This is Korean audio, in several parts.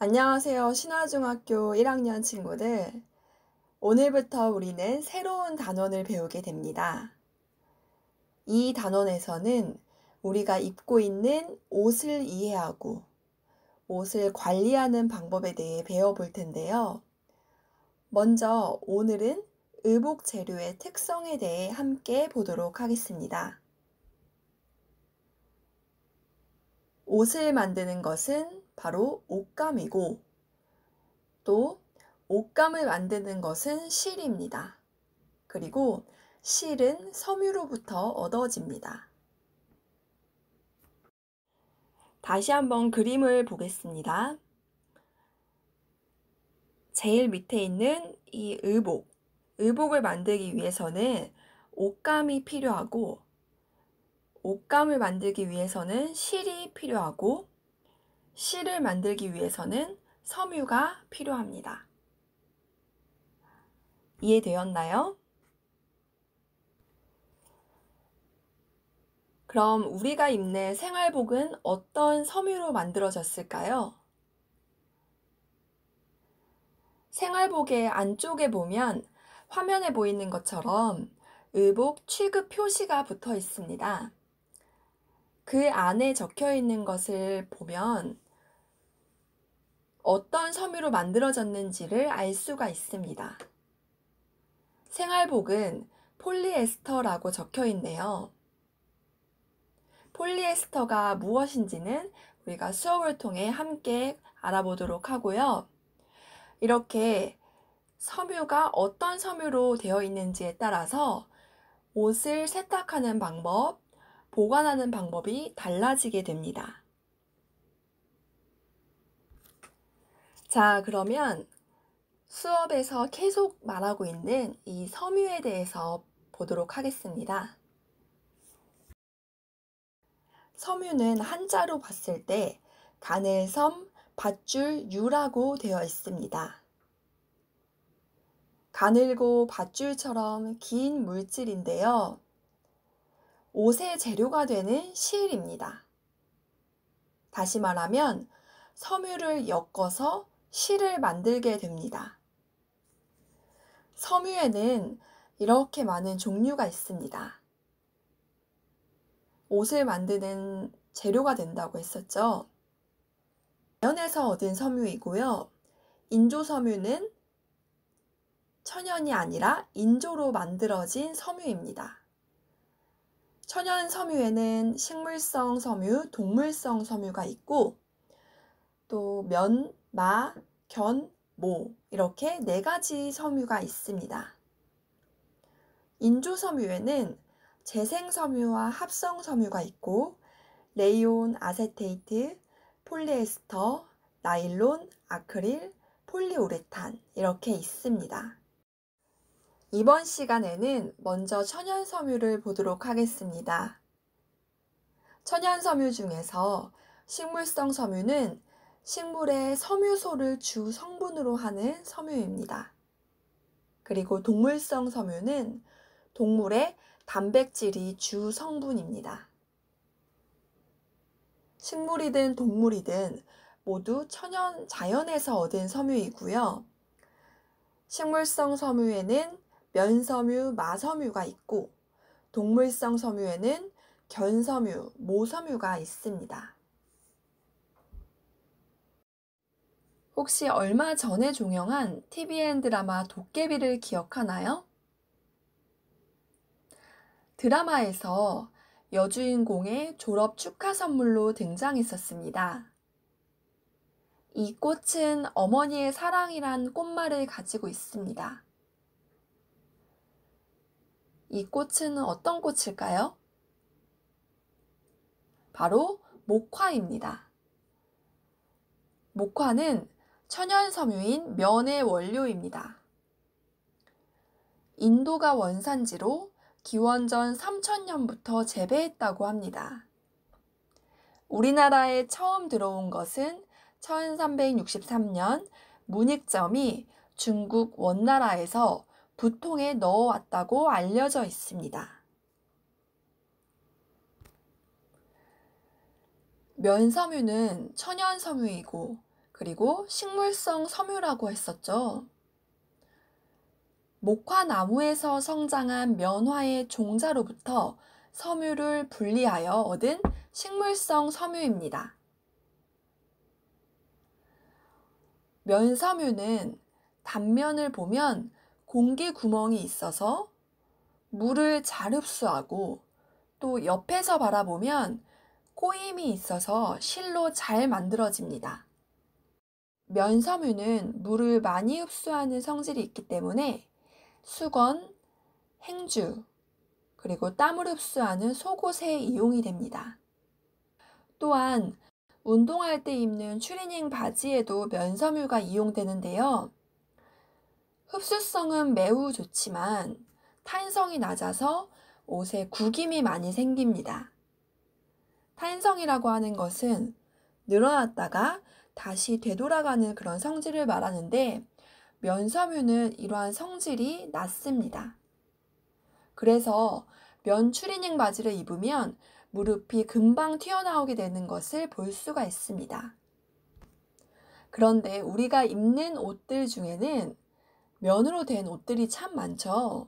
안녕하세요. 신화중학교 1학년 친구들. 오늘부터 우리는 새로운 단원을 배우게 됩니다. 이 단원에서는 우리가 입고 있는 옷을 이해하고 옷을 관리하는 방법에 대해 배워볼 텐데요. 먼저 오늘은 의복 재료의 특성에 대해 함께 보도록 하겠습니다. 옷을 만드는 것은 바로 옷감이고 또 옷감을 만드는 것은 실입니다. 그리고 실은 섬유로부터 얻어집니다. 다시 한번 그림을 보겠습니다. 제일 밑에 있는 이 의복을 만들기 위해서는 옷감이 필요하고 옷감을 만들기 위해서는 실이 필요하고 실을 만들기 위해서는 섬유가 필요합니다. 이해되었나요? 그럼 우리가 입는 생활복은 어떤 섬유로 만들어졌을까요? 생활복의 안쪽에 보면 화면에 보이는 것처럼 의복 취급 표시가 붙어 있습니다. 그 안에 적혀 있는 것을 보면 어떤 섬유로 만들어졌는지를 알 수가 있습니다. 생활복은 폴리에스터라고 적혀 있네요. 폴리에스터가 무엇인지는 우리가 수업을 통해 함께 알아보도록 하고요. 이렇게 섬유가 어떤 섬유로 되어 있는지에 따라서 옷을 세탁하는 방법, 보관하는 방법이 달라지게 됩니다. 자, 그러면 수업에서 계속 말하고 있는 이 섬유에 대해서 보도록 하겠습니다. 섬유는 한자로 봤을 때 가늘섬, 밧줄, 유라고 되어 있습니다. 가늘고 밧줄처럼 긴 물질인데요. 옷의 재료가 되는 실입니다. 다시 말하면 섬유를 엮어서 실을 만들게 됩니다. 섬유에는 이렇게 많은 종류가 있습니다. 옷을 만드는 재료가 된다고 했었죠. 자연에서 얻은 섬유이고요. 인조섬유는 천연이 아니라 인조로 만들어진 섬유입니다. 천연 섬유에는 식물성 섬유, 동물성 섬유가 있고 또 면, 마, 견, 모 이렇게 4가지 섬유가 있습니다. 인조섬유에는 재생섬유와 합성섬유가 있고 레이온, 아세테이트, 폴리에스터, 나일론, 아크릴, 폴리우레탄 이렇게 있습니다. 이번 시간에는 먼저 천연섬유를 보도록 하겠습니다. 천연섬유 중에서 식물성 섬유는 식물의 섬유소를 주 성분으로 하는 섬유입니다. 그리고 동물성 섬유는 동물의 단백질이 주 성분입니다. 식물이든 동물이든 모두 자연에서 얻은 섬유이고요. 식물성 섬유에는 면섬유, 마섬유가 있고 동물성 섬유에는 견섬유, 모섬유가 있습니다. 혹시 얼마 전에 종영한 TVN 드라마 도깨비를 기억하나요? 드라마에서 여주인공의 졸업 축하 선물로 등장했었습니다. 이 꽃은 어머니의 사랑이란 꽃말을 가지고 있습니다. 이 꽃은 어떤 꽃일까요? 바로 목화입니다. 목화는 천연섬유인 면의 원료입니다. 인도가 원산지로 기원전 3000년부터 재배했다고 합니다. 우리나라에 처음 들어온 것은 1363년 문익점이 중국 원나라에서 부통에 넣어왔다고 알려져 있습니다. 면섬유는 천연섬유이고 그리고 식물성 섬유라고 했었죠. 목화나무에서 성장한 면화의 종자로부터 섬유를 분리하여 얻은 식물성 섬유입니다. 면섬유는 단면을 보면 공기 구멍이 있어서 물을 잘 흡수하고 또 옆에서 바라보면 꼬임이 있어서 실로 잘 만들어집니다. 면섬유는 물을 많이 흡수하는 성질이 있기 때문에 수건, 행주, 그리고 땀을 흡수하는 속옷에 이용이 됩니다. 또한 운동할 때 입는 추리닝 바지에도 면섬유가 이용되는데요. 흡수성은 매우 좋지만 탄성이 낮아서 옷에 구김이 많이 생깁니다. 탄성이라고 하는 것은 늘어났다가 다시 되돌아가는 그런 성질을 말하는데 면섬유는 이러한 성질이 낮습니다. 그래서 면 추리닝 바지를 입으면 무릎이 금방 튀어나오게 되는 것을 볼 수가 있습니다. 그런데 우리가 입는 옷들 중에는 면으로 된 옷들이 참 많죠.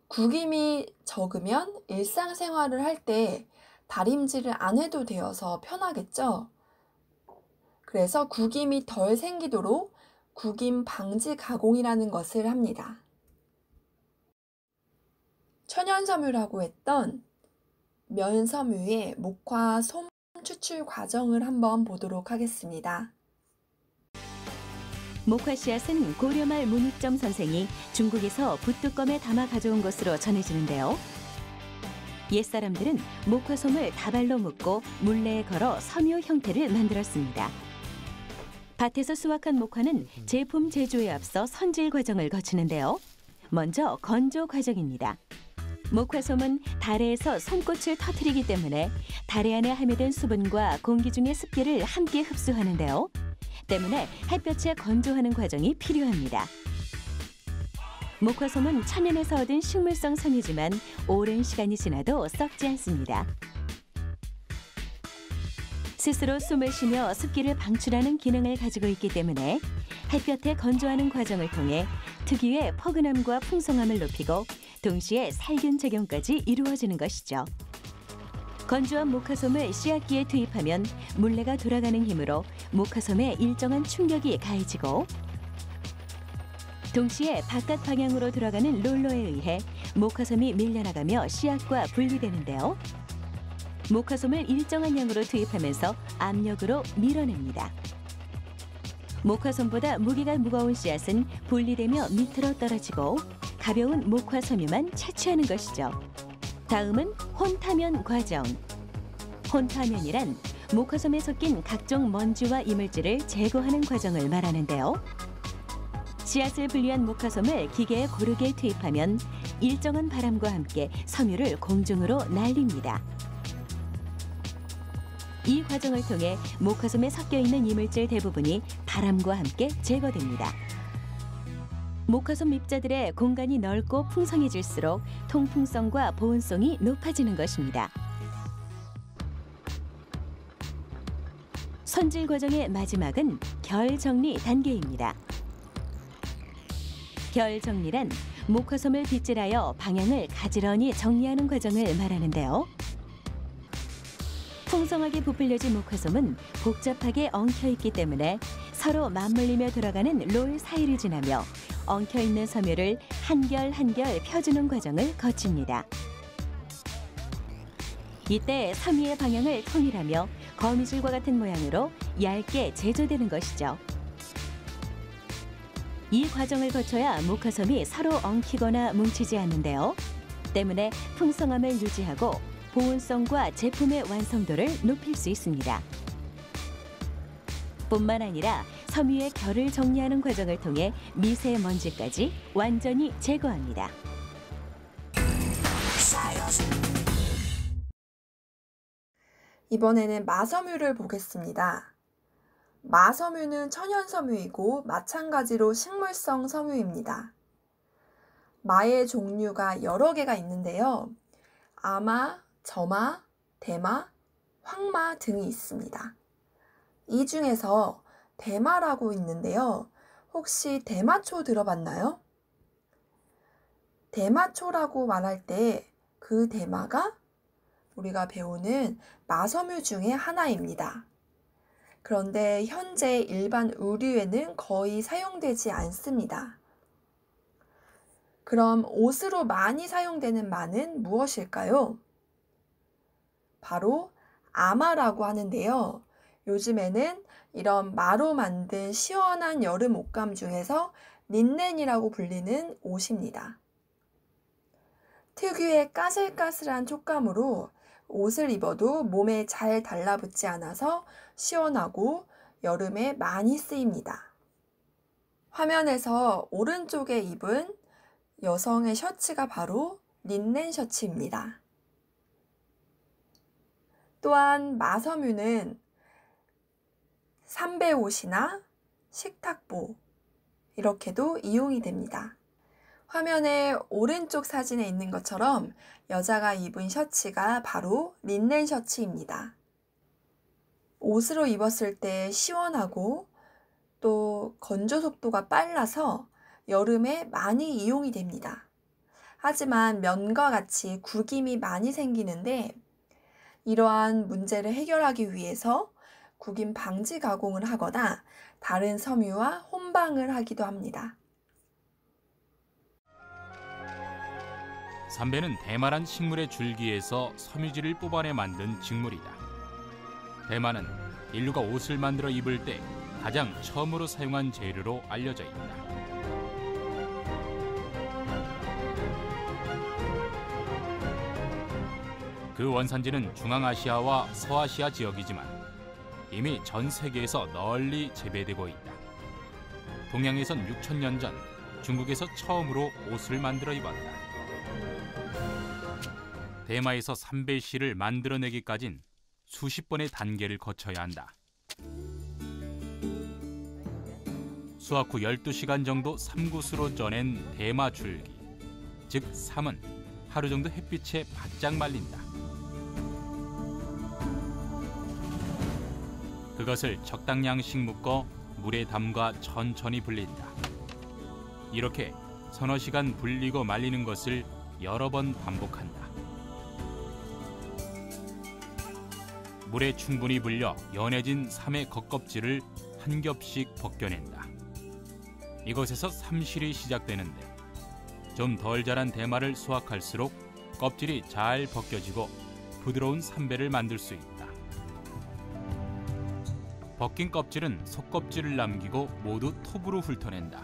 구김이 적으면 일상생활을 할 때 다림질을 안 해도 되어서 편하겠죠. 그래서 구김이 덜 생기도록 구김 방지 가공이라는 것을 합니다. 천연섬유라고 했던 면섬유의 목화 솜 추출 과정을 한번 보도록 하겠습니다. 목화 씨앗은 고려말 문익점 선생이 중국에서 붓뚜껑에 담아 가져온 것으로 전해지는데요. 옛사람들은 목화솜을 다발로 묶고 물레에 걸어 섬유 형태를 만들었습니다. 밭에서 수확한 목화는 제품 제조에 앞서 선질 과정을 거치는데요. 먼저 건조 과정입니다. 목화솜은 다래에서 솜꽃을 터뜨리기 때문에 다래 안에 함유된 수분과 공기 중의 습기를 함께 흡수하는데요. 때문에 햇볕에 건조하는 과정이 필요합니다. 목화솜은 천연에서 얻은 식물성 섬유지만 오랜 시간이 지나도 썩지 않습니다. 스스로 숨을 쉬며 습기를 방출하는 기능을 가지고 있기 때문에 햇볕에 건조하는 과정을 통해 특유의 포근함과 풍성함을 높이고 동시에 살균 작용까지 이루어지는 것이죠. 건조한 목화솜을 씨앗기에 투입하면 물레가 돌아가는 힘으로 목화솜에 일정한 충격이 가해지고 동시에 바깥 방향으로 돌아가는 롤러에 의해 목화솜이 밀려나가며 씨앗과 분리되는데요. 목화솜을 일정한 양으로 투입하면서 압력으로 밀어냅니다. 목화솜보다 무게가 무거운 씨앗은 분리되며 밑으로 떨어지고 가벼운 목화섬유만 채취하는 것이죠. 다음은 혼타면 과정. 혼타면이란 목화솜에 섞인 각종 먼지와 이물질을 제거하는 과정을 말하는데요. 씨앗을 분리한 목화솜을 기계에 고르게 투입하면 일정한 바람과 함께 섬유를 공중으로 날립니다. 이 과정을 통해 목화솜에 섞여 있는 이물질 대부분이 바람과 함께 제거됩니다. 목화솜 잎자들의 공간이 넓고 풍성해질수록 통풍성과 보온성이 높아지는 것입니다. 손질 과정의 마지막은 결 정리 단계입니다. 결 정리란 목화솜을 빗질하여 방향을 가지런히 정리하는 과정을 말하는데요. 풍성하게 부풀려진 목화솜은 복잡하게 엉켜있기 때문에 서로 맞물리며 돌아가는 롤 사이를 지나며 엉켜있는 섬유를 한결 한결 펴주는 과정을 거칩니다. 이때 섬유의 방향을 통일하며 거미줄과 같은 모양으로 얇게 제조되는 것이죠. 이 과정을 거쳐야 목화솜이 서로 엉키거나 뭉치지 않는데요. 때문에 풍성함을 유지하고 보온성과 제품의 완성도를 높일 수 있습니다. 뿐만 아니라 섬유의 결을 정리하는 과정을 통해 미세먼지까지 완전히 제거합니다. 이번에는 마섬유를 보겠습니다. 마섬유는 천연섬유이고 마찬가지로 식물성 섬유입니다. 마의 종류가 여러 개가 있는데요. 아마, 점마, 대마, 황마 등이 있습니다. 이 중에서 대마라고 있는데요. 혹시 대마초 들어봤나요? 대마초라고 말할 때 그 대마가 우리가 배우는 마섬유 중에 하나입니다. 그런데 현재 일반 의류에는 거의 사용되지 않습니다. 그럼 옷으로 많이 사용되는 마는 무엇일까요? 바로 아마라고 하는데요. 요즘에는 이런 마로 만든 시원한 여름 옷감 중에서 린넨이라고 불리는 옷입니다. 특유의 까슬까슬한 촉감으로 옷을 입어도 몸에 잘 달라붙지 않아서 시원하고 여름에 많이 쓰입니다. 화면에서 오른쪽에 입은 여성의 셔츠가 바로 린넨 셔츠입니다. 또한 마섬유는 삼배옷이나 식탁보 이렇게도 이용이 됩니다. 화면의 오른쪽 사진에 있는 것처럼 여자가 입은 셔츠가 바로 린넨 셔츠입니다. 옷으로 입었을 때 시원하고 또 건조 속도가 빨라서 여름에 많이 이용이 됩니다. 하지만 면과 같이 구김이 많이 생기는데 이러한 문제를 해결하기 위해서 구김 방지 가공을 하거나 다른 섬유와 혼방을 하기도 합니다. 삼배는 대마란 식물의 줄기에서 섬유질을 뽑아내 만든 직물이다. 대마는 인류가 옷을 만들어 입을 때 가장 처음으로 사용한 재료로 알려져 있다. 그 원산지는 중앙아시아와 서아시아 지역이지만 이미 전 세계에서 널리 재배되고 있다. 동양에선 6,000년 전 중국에서 처음으로 옷을 만들어 입었다. 대마에서 삼배씨를 만들어내기까진 수십 번의 단계를 거쳐야 한다. 수확 후 12시간 정도 삼굿으로 쪄낸 대마 줄기, 즉 삼은 하루 정도 햇빛에 바짝 말린다. 그것을 적당량씩 묶어 물에 담가 천천히 불린다. 이렇게 서너 시간 불리고 말리는 것을 여러 번 반복한다. 물에 충분히 불려 연해진 삼의 겉껍질을 한 겹씩 벗겨낸다. 이것에서 삼실이 시작되는데 좀 덜 자란 대마를 수확할수록 껍질이 잘 벗겨지고 부드러운 삼배를 만들 수 있다. 벗긴 껍질은 속껍질을 남기고 모두 톱으로 훑어낸다.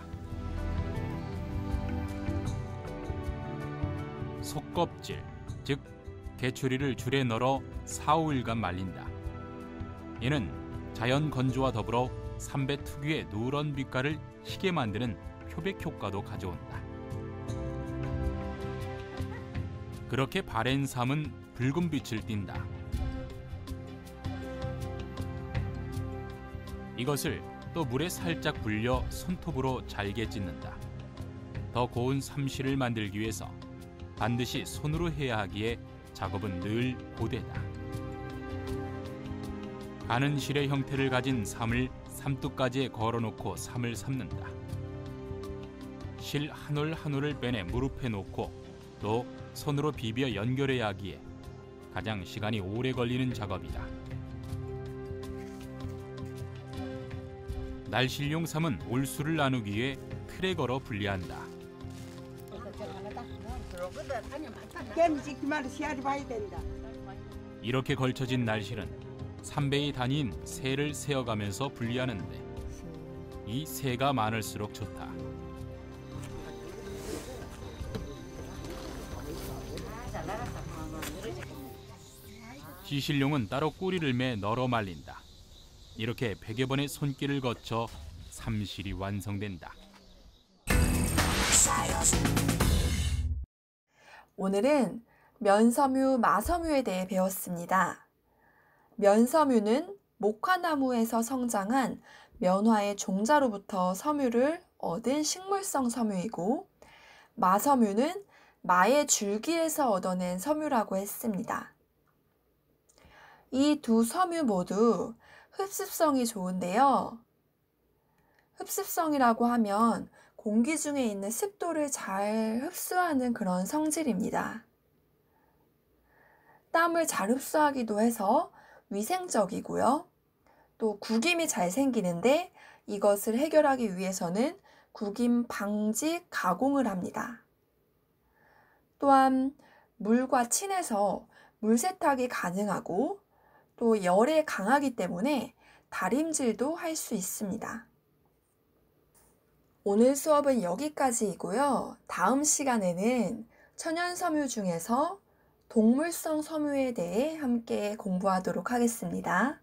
속껍질, 즉 개추리를 줄에 널어 4~5일간 말린다. 이는 자연 건조와 더불어 삼배 특유의 누런 빛깔을 희게 만드는 표백 효과도 가져온다. 그렇게 바랜 삼은 붉은 빛을 띈다. 이것을 또 물에 살짝 불려 손톱으로 잘게 찢는다. 더 고운 삼실을 만들기 위해서 반드시 손으로 해야 하기에 작업은 늘 고되다. 가는 실의 형태를 가진 삼을 삼뚝가지에 걸어놓고 삼을 삶는다. 실 한 올 한 올을 빼내 무릎에 놓고 또 손으로 비벼 연결해야 하기에 가장 시간이 오래 걸리는 작업이다. 날실용 삼은 올수를 나누기 위해 틀에 걸어 분리한다. 이렇게 걸쳐진 날실은 삼배의 단위인 세를 세어가면서 분리하는데 이 세가 많을수록 좋다. 시실용은 따로 꼬리를 매 널어 말린다. 이렇게 100여 번의 손길을 거쳐 삼실이 완성된다. 오늘은 면섬유, 마섬유에 대해 배웠습니다. 면섬유는 목화나무에서 성장한 면화의 종자로부터 섬유를 얻은 식물성 섬유이고, 마섬유는 마의 줄기에서 얻어낸 섬유라고 했습니다. 이 두 섬유 모두 흡습성이 좋은데요. 흡습성이라고 하면 공기 중에 있는 습도를 잘 흡수하는 그런 성질입니다. 땀을 잘 흡수하기도 해서 위생적이고요. 또 구김이 잘 생기는데 이것을 해결하기 위해서는 구김 방지 가공을 합니다. 또한 물과 친해서 물 세탁이 가능하고 또 열에 강하기 때문에 다림질도 할 수 있습니다. 오늘 수업은 여기까지이고요. 다음 시간에는 천연섬유 중에서 동물성 섬유에 대해 함께 공부하도록 하겠습니다.